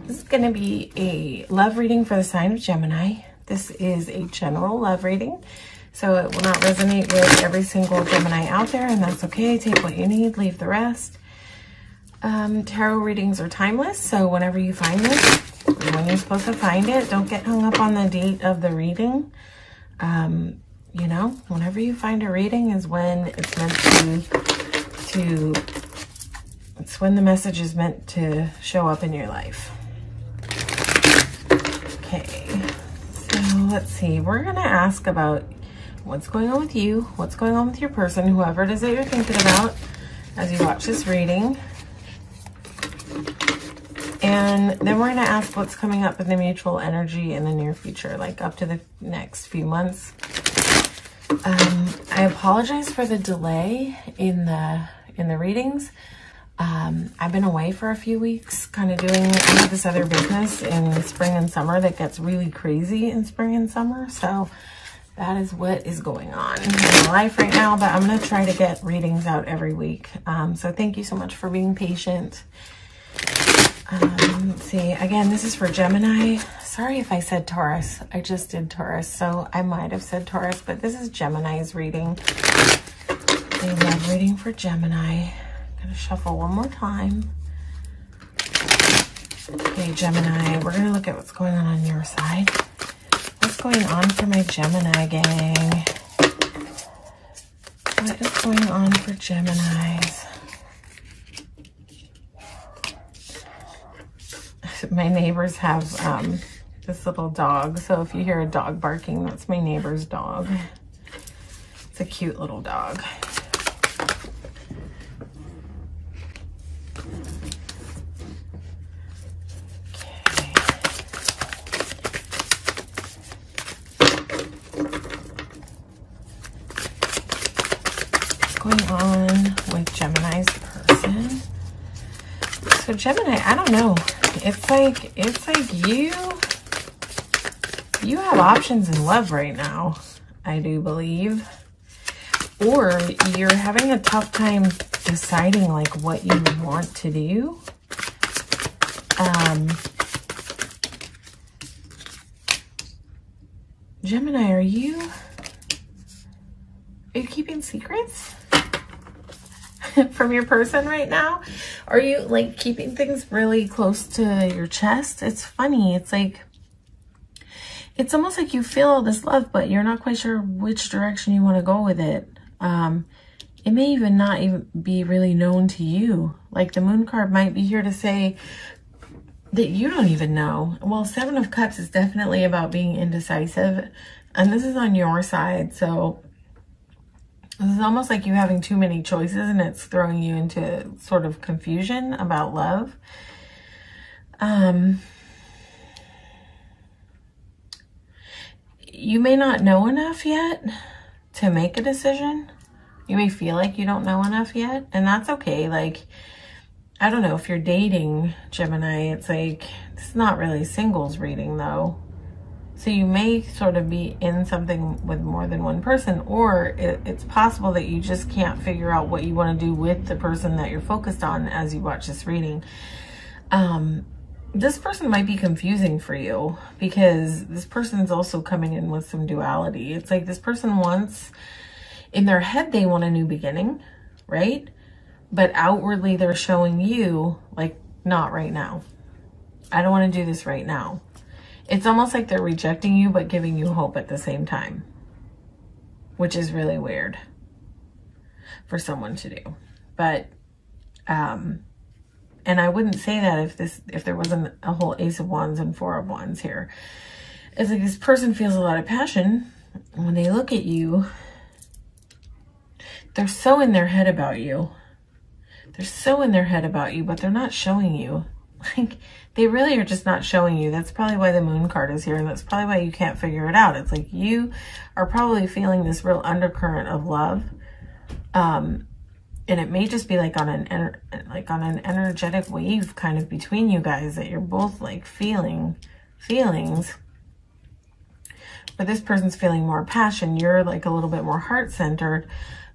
This is going to be a love reading for the sign of Gemini. This is a general love reading, so it will not resonate with every single Gemini out there, and that's okay. Take what you need, leave the rest. Tarot readings are timeless, so whenever you find this, when you're supposed to find it, don't get hung up on the date of the reading. You know, whenever you find a reading is when it's meant it's when the message is meant to show up in your life. Okay, so let's see. We're going to ask about what's going on with you, what's going on with your person, whoever it is that you're thinking about as you watch this reading. And then we're going to ask what's coming up in the mutual energy in the near future, like up to the next few months. I apologize for the delay in the readings. I've been away for a few weeks, kind of doing this other business in spring and summer that gets really crazy in spring and summer. So that is what is going on in my life right now, but I'm going to try to get readings out every week. So thank you so much for being patient. Let's see, again, this is for Gemini. Sorry if I said Taurus. I just did Taurus, so I might have said Taurus, but this is Gemini's reading. A love reading for Gemini. I'm going to shuffle one more time. Okay, Gemini, we're going to look at what's going on your side. What's going on for my Gemini gang? What is going on for Geminis? My neighbors have this little dog, so if you hear a dog barking, that's my neighbor's dog. It's a cute little dog. Okay. What's going on with Gemini's person? So Gemini, I don't know. It's like you have options in love right now, I do believe. Or you're having a tough time deciding like what you want to do. Gemini, are you keeping secrets from your person right now? Are you like keeping things really close to your chest? It's funny. It's like, it's almost like you feel all this love, but you're not quite sure which direction you want to go with it. It may even not even be really known to you. Like the Moon card might be here to say that you don't even know. Well, Seven of Cups is definitely about being indecisive, and this is on your side. So this is almost like you having too many choices, and it's throwing you into sort of confusion about love. You may not know enough yet to make a decision. You may feel like you don't know enough yet, and that's okay. Like, I don't know, if you're dating Gemini, it's like, it's not really singles reading though. So you may sort of be in something with more than one person, or it's possible that you just can't figure out what you want to do with the person that you're focused on as you watch this reading. This person might be confusing for you because this person's also coming in with some duality. It's like this person wants, in their head, they want a new beginning, right? But outwardly they're showing you like, not right now. I don't want to do this right now. It's almost like they're rejecting you, but giving you hope at the same time, which is really weird for someone to do. But, and I wouldn't say that if there wasn't a whole Ace of Wands and Four of Wands here. It's like this person feels a lot of passion. When they look at you, they're so in their head about you. They're so in their head about you, but they're not showing you. Like, they really are just not showing you. That's probably why the Moon card is here, and that's probably why you can't figure it out. It's like you are probably feeling this real undercurrent of love. And it may just be like on an energetic wave kind of between you guys, that you're both like feeling feelings. But this person's feeling more passion. You're like a little bit more heart-centered,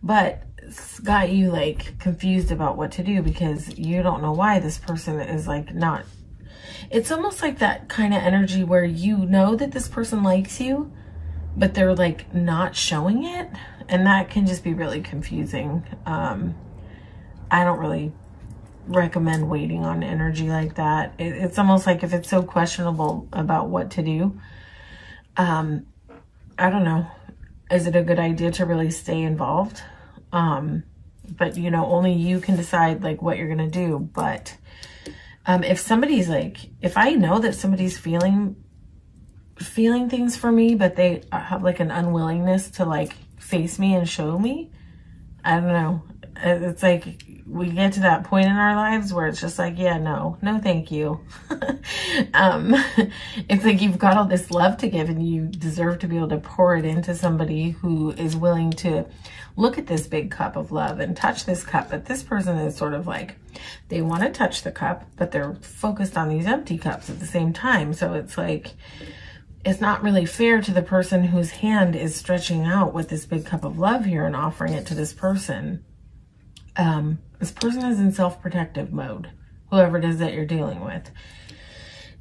but it's got you like confused about what to do because you don't know why this person is like not. It's almost like that kind of energy where you know that this person likes you, but they're like not showing it. And that can just be really confusing. I don't really recommend waiting on energy like that. It's almost like if it's so questionable about what to do, I don't know. Is it a good idea to really stay involved? But you know, only you can decide like what you're gonna do. But if somebody's like, if I know that somebody's feeling things for me, but they have like an unwillingness to like face me and show me, I don't know. It's like we get to that point in our lives where it's just like, yeah, no, thank you. It's like you've got all this love to give and you deserve to be able to pour it into somebody who is willing to look at this big cup of love and touch this cup. But this person is sort of like, they want to touch the cup, but they're focused on these empty cups at the same time. So it's like, it's not really fair to the person whose hand is stretching out with this big cup of love here and offering it to this person. This person is in self-protective mode, whoever it is that you're dealing with.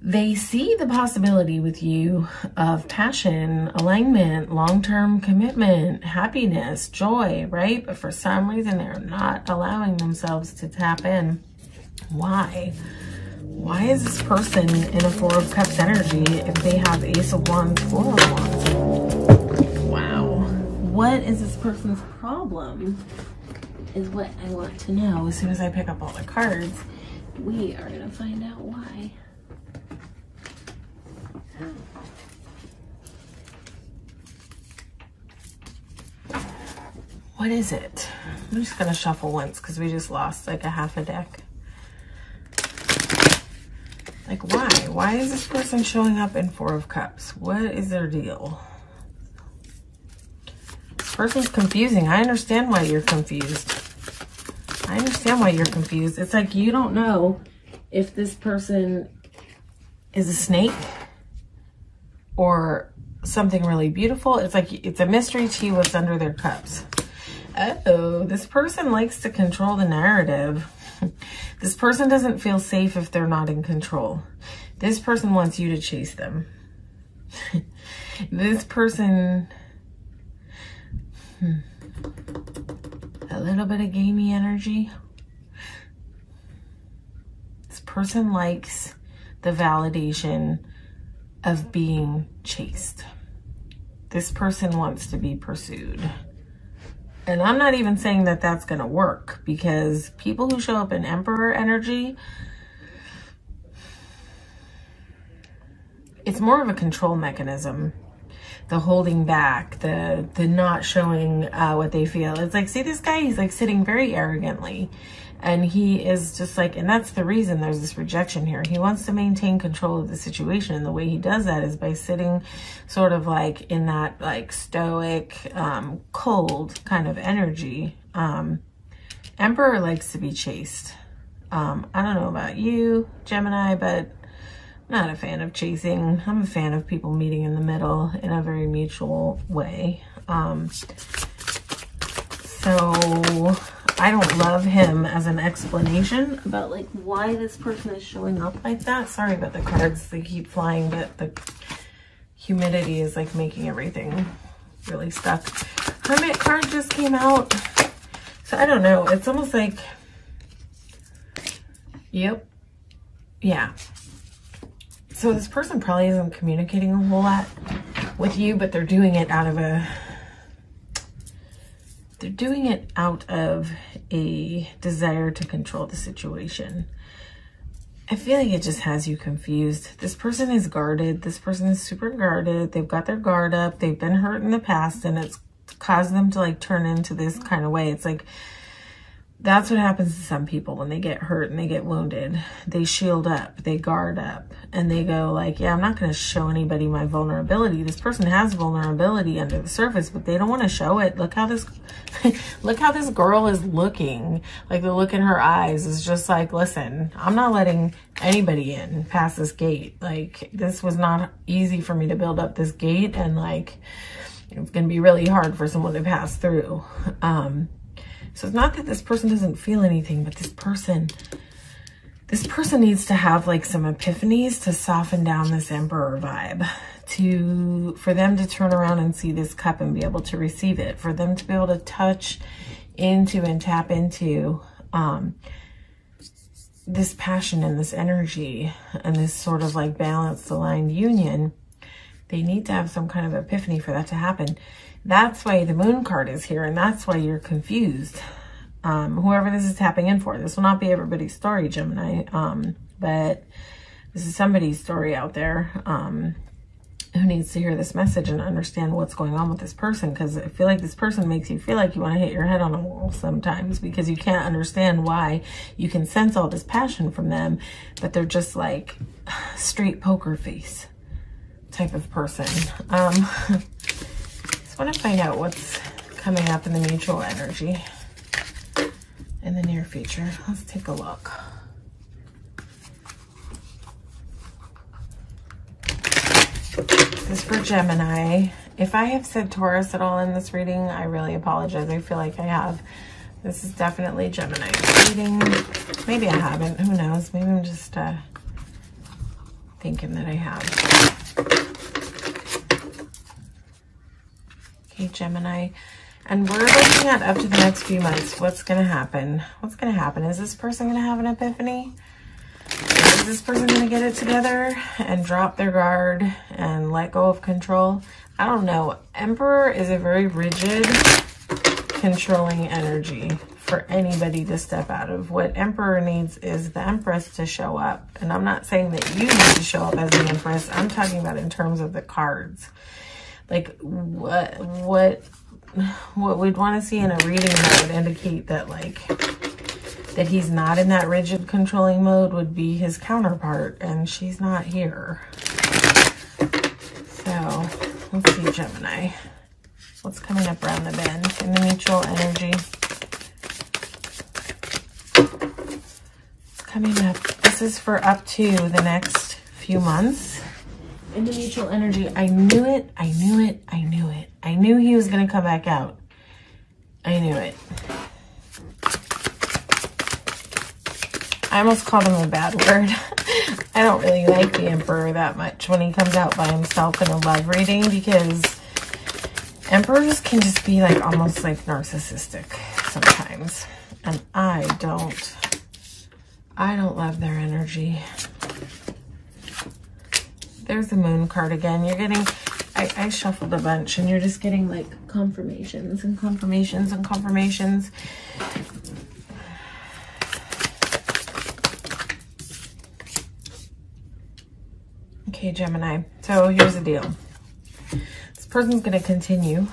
They see the possibility with you of passion, alignment, long-term commitment, happiness, joy, right? But for some reason, they're not allowing themselves to tap in. Why? Why is this person in a Four of Cups energy if they have Ace of Wands, Four of Wands? Wow. What is this person's problem? Is what I want to know. As soon as I pick up all the cards, we are going to find out why. What is it? I'm just going to shuffle once because we just lost like a half a deck. Like why? Why is this person showing up in Four of Cups? What is their deal? This person's confusing. I understand why you're confused. I understand why you're confused. It's like you don't know if this person is a snake or something really beautiful. It's like it's a mystery to you what's under their cups. Oh, this person likes to control the narrative. This person doesn't feel safe if they're not in control. This person wants you to chase them. This person... A little bit of gamey energy. This person likes the validation of being chased. This person wants to be pursued. And I'm not even saying that that's going to work, because people who show up in Emperor energy, it's more of a control mechanism. The holding back, the not showing what they feel. It's like, see this guy, he's like sitting very arrogantly. And he is just like, and that's the reason there's this rejection here. He wants to maintain control of the situation. And the way he does that is by sitting sort of like in that like stoic, cold kind of energy. Emperor likes to be chased. I don't know about you, Gemini, but not a fan of chasing. I'm a fan of people meeting in the middle in a very mutual way. So I don't love him as an explanation about like why this person is showing up like that. Sorry about the cards, they keep flying, but the humidity is like making everything really stuck. Hermit card just came out. So I don't know. It's almost like, yep. Yeah. So this person probably isn't communicating a whole lot with you, but they're doing it out of a desire to control the situation. I feel like it just has you confused. This person is guarded. This person is super guarded. They've got their guard up. They've been hurt in the past, and it's caused them to like turn into this kind of way. It's like, that's what happens to some people when they get hurt and they get wounded. They shield up, they guard up, and they go like, yeah, I'm not going to show anybody my vulnerability. This person has vulnerability under the surface, but they don't want to show it. Look how this, look how this girl is looking. Like the look in her eyes is just like, listen, I'm not letting anybody in past this gate. Like this was not easy for me to build up this gate, and like, it's going to be really hard for someone to pass through. So it's not that this person doesn't feel anything, but this person This person needs to have like some epiphanies to soften down this Emperor vibe, for them to turn around and see this cup and be able to receive it, for them to be able to touch into and tap into this passion and this energy and this sort of like balanced, aligned union. They need to have some kind of epiphany for that to happen. That's why the Moon card is here, and that's why you're confused. Whoever this is tapping in for, this will not be everybody's story, Gemini, but this is somebody's story out there who needs to hear this message and understand what's going on with this person, because I feel like this person makes you feel like you want to hit your head on a wall sometimes, because you can't understand why. You can sense all this passion from them, but they're just like straight poker face type of person. Just want to find out what's coming up in the mutual energy in the near future. Let's take a look. This is for Gemini. If I have said Taurus at all in this reading, I really apologize. I feel like I have. This is definitely Gemini reading. Maybe I haven't. Who knows? Maybe I'm just thinking that I have. Okay, Gemini. And we're looking at up to the next few months. What's going to happen? What's going to happen? Is this person going to have an epiphany? Is this person going to get it together and drop their guard and let go of control? I don't know. Emperor is a very rigid, controlling energy for anybody to step out of. What Emperor needs is the Empress to show up. And I'm not saying that you need to show up as the Empress. I'm talking about in terms of the cards. Like what we'd want to see in a reading that would indicate that that he's not in that rigid controlling mode would be his counterpart, and she's not here. So let's see, Gemini, what's coming up around the bend in the mutual energy. It's coming up. This is for up to the next few months. In the mutual energy, I knew it, I knew it, I knew it. I knew he was going to come back out. I knew it. I almost called him a bad word. I don't really like the Emperor that much when he comes out by himself in a love reading, because Emperors can just be like almost like narcissistic sometimes. And I don't love their energy. There's the Moon card again. You're getting, I shuffled a bunch, and you're just getting like confirmations and confirmations and confirmations. Okay, Gemini. So here's the deal. This person's going to continue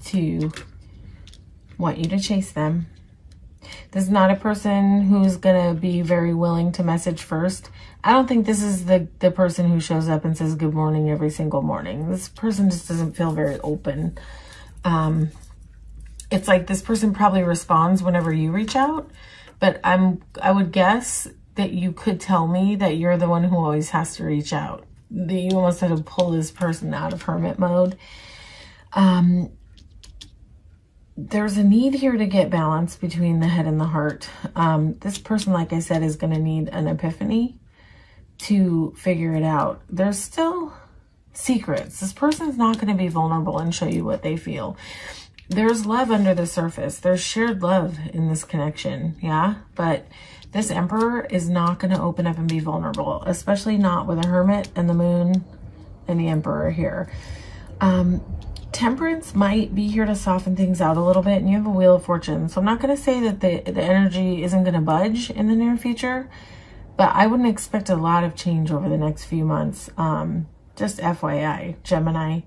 to want you to chase them. This is not a person who's going to be very willing to message first. I don't think this is the person who shows up and says good morning every single morning. This person just doesn't feel very open. It's like this person probably responds whenever you reach out, but I would guess that you could tell me that you're the one who always has to reach out. That you almost had to pull this person out of hermit mode. There's a need here to get balance between the head and the heart. This person, like I said, is going to need an epiphany to figure it out. There's still secrets. This person's not going to be vulnerable and show you what they feel. There's love under the surface. There's shared love in this connection, yeah? But this Emperor is not going to open up and be vulnerable, especially not with a Hermit and the Moon and the Emperor here. Temperance might be here to soften things out a little bit, and you have a Wheel of Fortune. So I'm not going to say that the energy isn't going to budge in the near future, but I wouldn't expect a lot of change over the next few months. Just FYI, Gemini.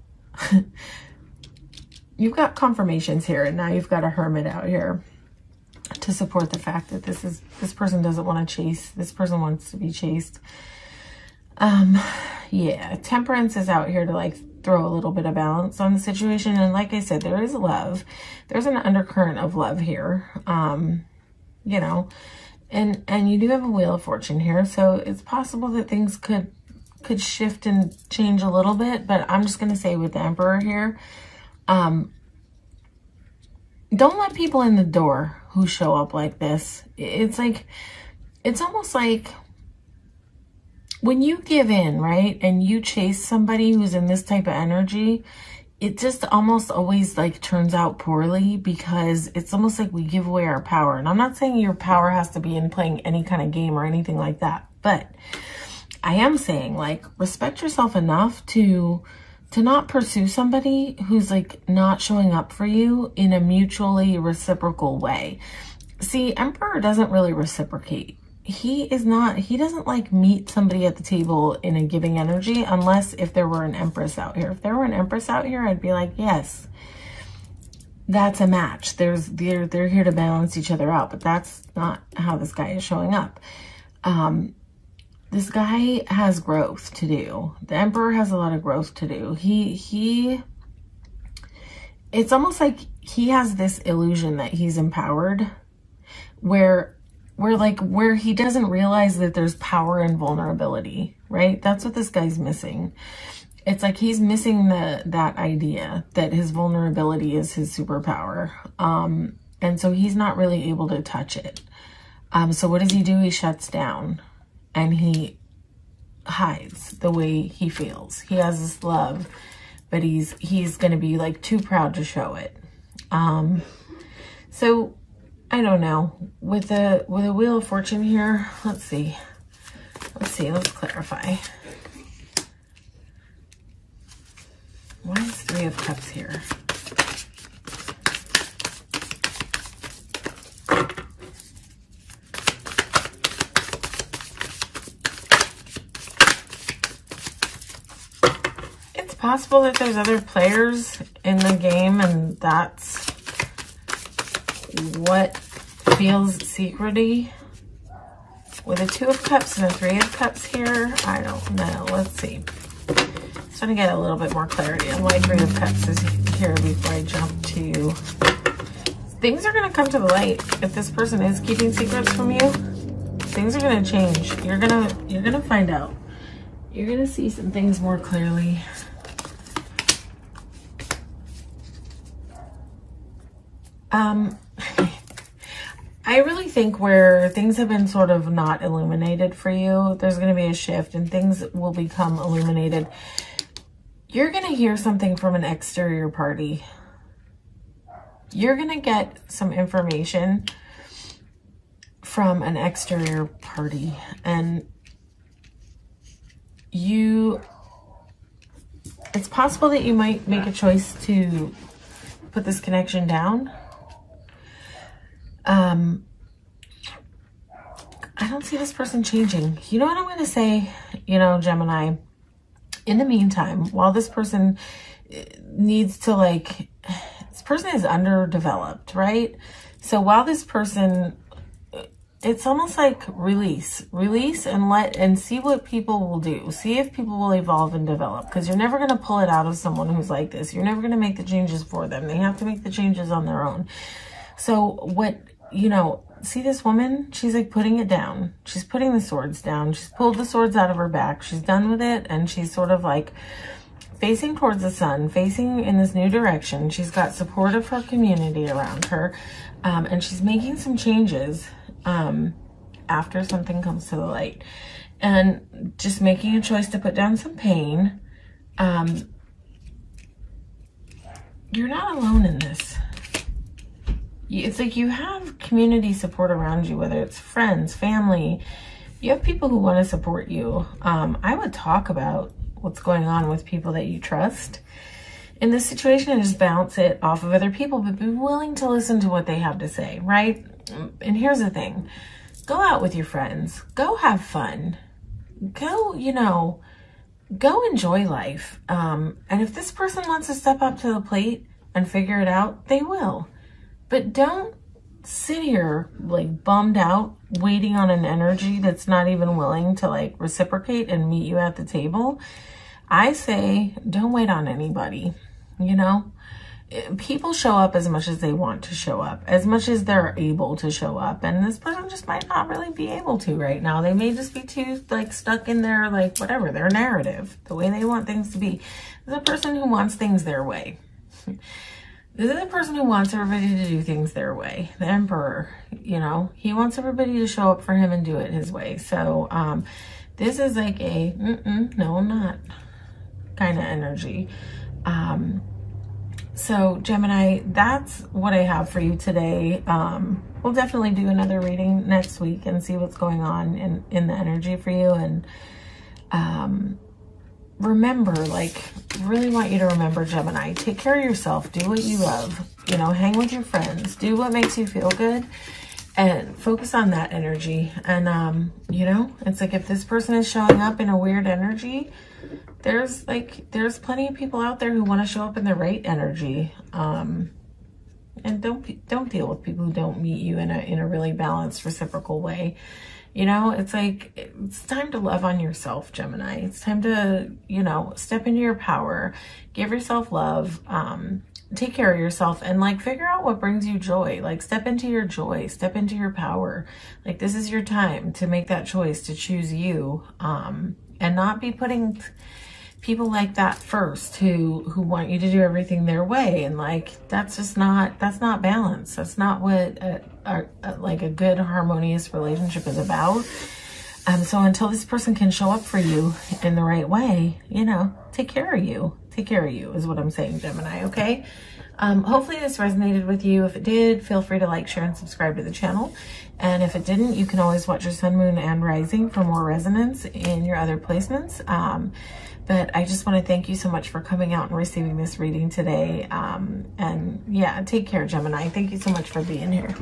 You've got confirmations here, and now you've got a Hermit out here to support the fact that this person doesn't want to chase. This person wants to be chased. Yeah, Temperance is out here to like throw a little bit of balance on the situation. And like I said, there is love. There's an undercurrent of love here. You know, and you do have a Wheel of Fortune here, so it's possible that things could shift and change a little bit. But I'm just going to say with the Emperor here, don't let people in the door who show up like this. It's like it's almost like when you give in, right? And you chase somebody who's in this type of energy, it just almost always like turns out poorly, because it's almost like we give away our power. And I'm not saying your power has to be in playing any kind of game or anything like that, but I am saying, like, respect yourself enough to not pursue somebody who's like not showing up for you in a mutually reciprocal way. See, Emperor doesn't really reciprocate. He doesn't like meet somebody at the table in a giving energy, unless if there were an Empress out here. If there were an Empress out here, I'd be like, yes, that's a match. They're here to balance each other out, but that's not how this guy is showing up. This guy has growth to do. The Emperor has a lot of growth to do. It's almost like he has this illusion that he's empowered, where he doesn't realize that there's power and vulnerability, right? That's what this guy's missing. It's like he's missing that idea that his vulnerability is his superpower. And so he's not really able to touch it. So what does he do? He shuts down and he hides the way he feels. He has this love, but he's going to be like too proud to show it. So I don't know, with the Wheel of Fortune here, let's let's clarify. Why is Three of Cups here? It's possible that there's other players in the game, and that's what feels secrety. With a Two of Cups and a Three of Cups here, I don't know. Let's see. Just trying to get a little bit more clarity on why Three of Cups is here before I jump to... Things are going to come to the light. If this person is keeping secrets from you, things are going to change. You're gonna find out. You're going to see some things more clearly. I really think where things have been sort of not illuminated for you, there's going to be a shift and things will become illuminated. You're going to hear something from an exterior party. You're going to get some information from an exterior party, and it's possible that you might make a choice to put this connection down. I don't see this person changing. You know what I'm going to say, Gemini? In the meantime, while this person needs to this person is underdeveloped, right? So while this person, it's almost like release and see what people will do. See if people will evolve and develop, because you're never going to pull it out of someone who's like this. You're never going to make the changes for them. They have to make the changes on their own. So see this woman? She's like putting it down. She's putting the swords down. She's pulled the swords out of her back. She's done with it. And she's sort of like facing towards the sun, facing in this new direction. She's got support of her community around her. And she's making some changes after something comes to the light. And just making a choice to put down some pain. You're not alone in this. It's like you have community support around you, whether it's friends, family. You have people who want to support you. I would talk about what's going on with people that you trust in this situation and just bounce it off of other people, but be willing to listen to what they have to say, right? And here's the thing. Go out with your friends. Go have fun. Go enjoy life. And if this person wants to step up to the plate and figure it out, they will. But don't sit here like bummed out, waiting on an energy that's not even willing to like reciprocate and meet you at the table. I say, don't wait on anybody. People show up as much as they want to show up, as much as they're able to show up. And this person just might not really be able to right now. They may just be too like stuck in their whatever, their narrative, the way they want things to be. There's a person who wants things their way. This is a person who wants everybody to do things their way. The Emperor, you know, he wants everybody to show up for him and do it his way. So this is like a, no, I'm not kind of energy. So Gemini, that's what I have for you today. We'll definitely do another reading next week and see what's going on in the energy for you. And remember, like, really want you to remember, Gemini, take care of yourself, do what you love, you know, hang with your friends, do what makes you feel good, and focus on that energy. And you know, it's like if this person is showing up in a weird energy, there's plenty of people out there who want to show up in the right energy. And don't deal with people who don't meet you in a really balanced, reciprocal way. You know, it's like, it's time to love on yourself, Gemini. It's time to, you know, step into your power, give yourself love, take care of yourself, and like figure out what brings you joy. Like step into your joy, step into your power. Like this is your time to make that choice to choose you, and not be putting people like that first who want you to do everything their way. And like, that's not balance. That's not what like a good harmonious relationship is about. So until this person can show up for you in the right way, you know, take care of you is what I'm saying, Gemini. Okay. Hopefully this resonated with you. If it did, feel free to like, share, and subscribe to the channel. And if it didn't, you can always watch your sun, moon, and rising for more resonance in your other placements. But I just want to thank you so much for coming out and receiving this reading today. And yeah, take care, Gemini. Thank you so much for being here.